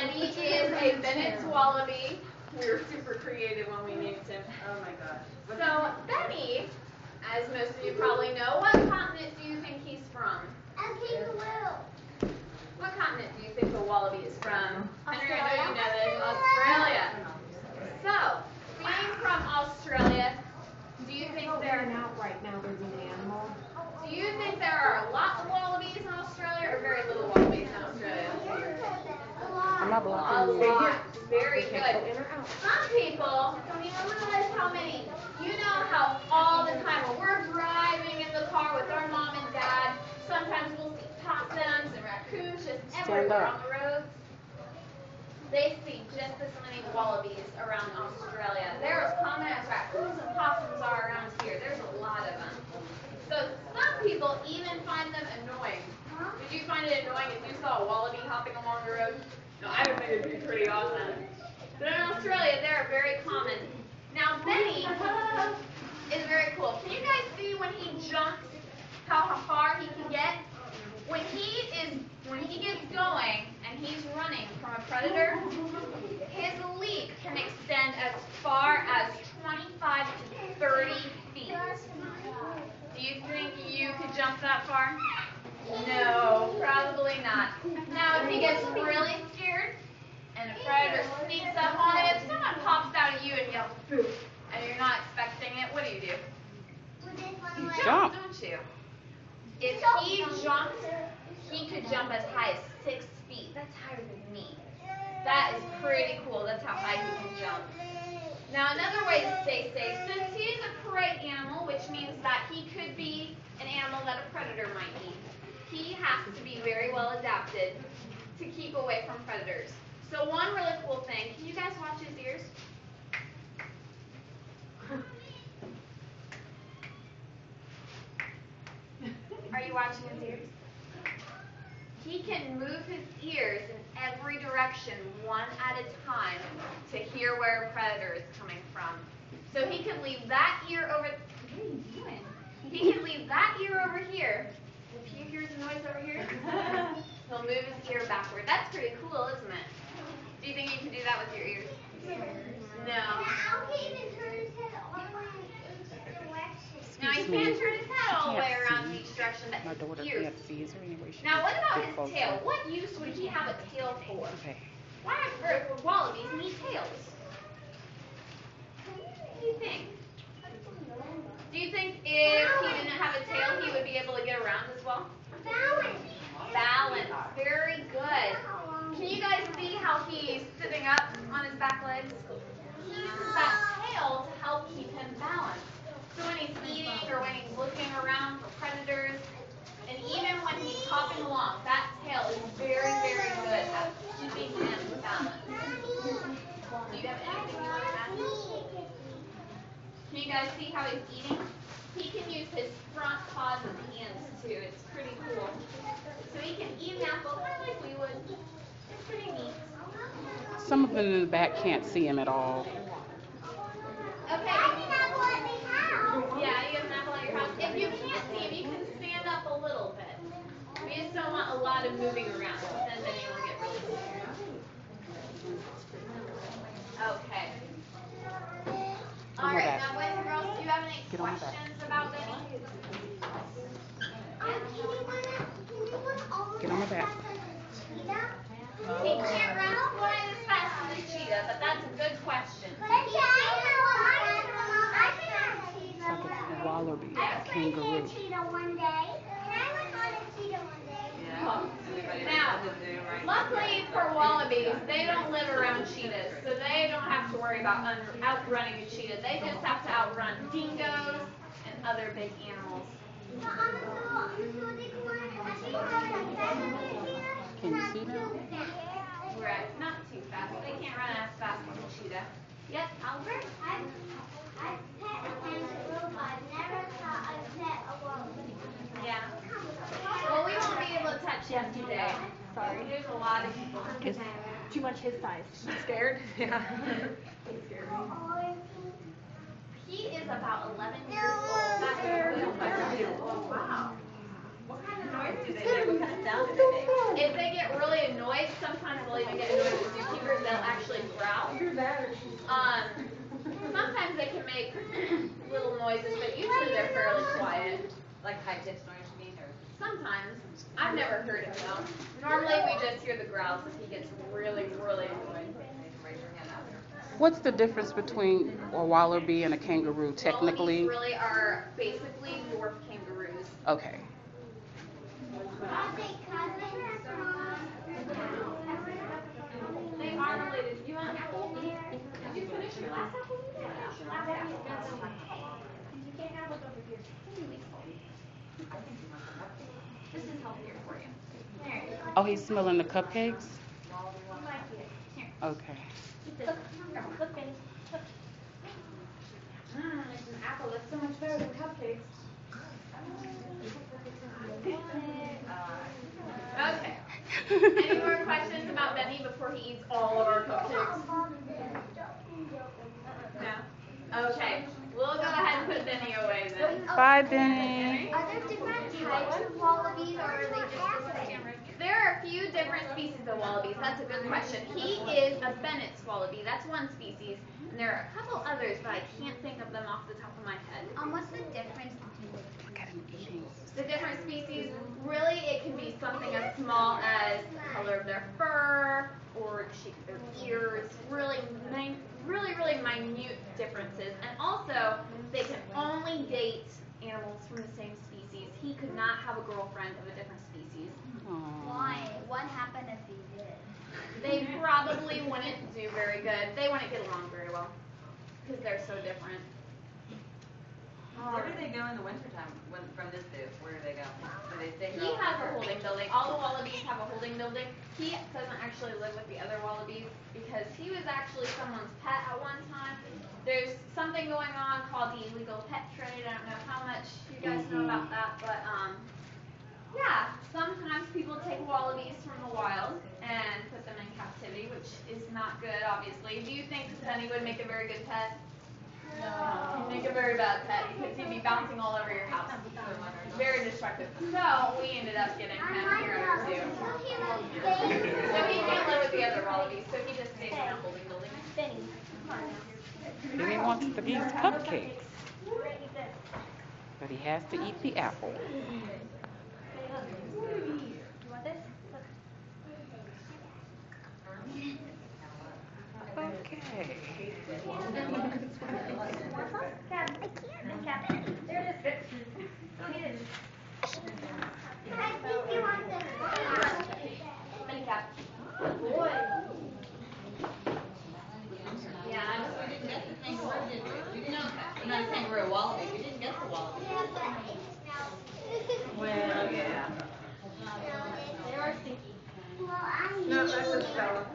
Bennie is a Bennie Wallaby. We were super creative when we named him. Oh my gosh. So Bennie, as most of you probably know, what continent do you think he's from? What continent do you think the wallaby is from? Henry, I know you know this. Australia. So, being from Australia, do you think there Do you think there are a lot of wallabies in Australia or very little wallabies in Australia? A lot. Very good. Some people don't even realize how many. You know how all the time when we're driving in the car with our mom and dad, sometimes we'll see possums and raccoons just everywhere on the roads. They see just as many wallabies around Australia. They're as common as raccoons and possums are around here. There's a lot of them. So some people even find them annoying. Did you find it annoying if you saw a wallaby hopping along the road? No, I would think it would be pretty awesome. But in Australia, they're very common. Now, Bennie is very cool. Can you guys see when he jumps, how far he can get? When he gets going and he's running from a predator, his leap can extend as far as 25 to 30 feet. Do you think you could jump that far? No, probably not. Now, if he gets really scared and a predator sneaks up on him, if someone pops out at you and yells, "Boo," and you're not expecting it, what do? You jump, don't you? If he jumped, he could jump as high as 6 feet. That's higher than me. That is pretty cool. That's how high he can jump. Now, another way to stay safe, since he is a prey animal, which means that he could be an animal that a predator might eat, he has to be very well adapted to keep away from predators. So one really cool thing, can you guys watch his ears? Are you watching his ears? He can move his ears in every direction, one at a time, to hear where a predator is coming from. So he can leave that ear over. What are you doing? He can leave that ear over here. If he hears a noise over here, he'll move his ear backward. That's pretty cool, isn't it? Do you think you can do that with your ears? No. How can he even turn his head all the way in each direction? Now he can't turn his head all the way around each direction, but his ears. Now what about his tail? What use would he have a tail for? Why do wallabies need tails? What do you think? Do you think if he didn't have a tail, he would be able to get around as well? Balance. Very good. Can you guys see how he's sitting up on his back legs? He uses that tail to help keep him balanced. So when he's eating or when he's looking around for predators, and even when he's hopping along, that tail is very, very good at keeping him balanced. Do you have anything you want to add? Can you guys see how he's eating? He can use his front paws and hands too. It's pretty cool. So he can eat an apple kind of like we would. It's pretty neat. Some of them in the back can't see him at all. Okay. Yeah, you have an apple at your house. If you can't see him, you can stand up a little bit. We just don't want a lot of moving around, because then Bennie will get really scared. Okay. All right, now boys and girls, do you have any questions about Bennie? Get on my back. He can't run quite as fast as a cheetah, but that's a good question. A wallaby, a kangaroo. Now, luckily for wallabies, they don't live around cheetahs, so they don't have to worry about outrunning a cheetah. They just have to outrun dingoes and other big animals. Can you see them? Right, not too fast. They can't run as fast as a cheetah. Yep, Albert? I've pet a kangaroo, but I've never thought I'd pet a wallaby. Yeah. Well, we won't be able to touch him today. Sorry. There's a lot of people. It's too much his size. Scared? Yeah. He's scared. He is about 11 years old. That's a good question. Oh, wow. What kind of noise do they make? What kind of sound do they make? If they get really annoyed, sometimes they'll even get annoyed with Sometimes they can make little noises, but usually they're fairly quiet. Like high-pitched noise, you mean, or? Sometimes. I've never heard it though. Normally we just hear the growls if he gets really, really annoyed. Raise your hand out. What's the difference between a wallaby and a kangaroo, technically? Wallabies really are basically dwarf kangaroos. Okay. Are they cousins? They are related. You want an apple? Did you finish your last apple? Yeah. You can't have one over here. This is healthier for you. There. Oh, he's smelling the cupcakes? You might get it. Here. Okay. Look, Benny. Look. It's an apple. That's so much better than cupcakes. Okay. Any more questions about Benny before he eats all of our cupcakes? No? Okay. We'll go ahead and put Benny away then. Bye, Benny. Are there different types of wallabies, or are they just the same? There are a few different species of wallabies. That's a good question. He is a Bennett's wallaby. That's one species. And there are a couple others, but I can't think of them off the top of my head. What's the difference between The different species, really it can be something as small as the color of their fur or the shape of their ears, really minute differences. And also, they can only date animals from the same species. He could not have a girlfriend of a different species. Why? What happened if he did? They probably wouldn't do very good. They wouldn't get along very well because they're so different. Where do they go in the wintertime from this booth? Where do they go? Do they stay here He all has a winter? holding building. All the wallabies have a holding building. He doesn't actually live with the other wallabies because he was actually someone's pet at one time. There's something going on called the illegal pet trade. I don't know how much you guys know about that, but yeah, sometimes people take wallabies from the wild and put them in captivity, which is not good, obviously. Do you think Benny would make a very good pet? No. He'd make a very bad pet because he'd be bouncing all over your house. Very destructive. So we ended up getting him here at our zoo. So he can't live with the other wallabies, so he just stays in a holding building. Benny wants to eat cupcakes, but he has to eat the apple. Okay. I think you want this. Benny cat. Yeah, I'm not a kangaroo, wallaby. We didn't get the wallaby. Yeah, but it's now. Well, yeah. They are sticky. Well, I No, that's a Stella.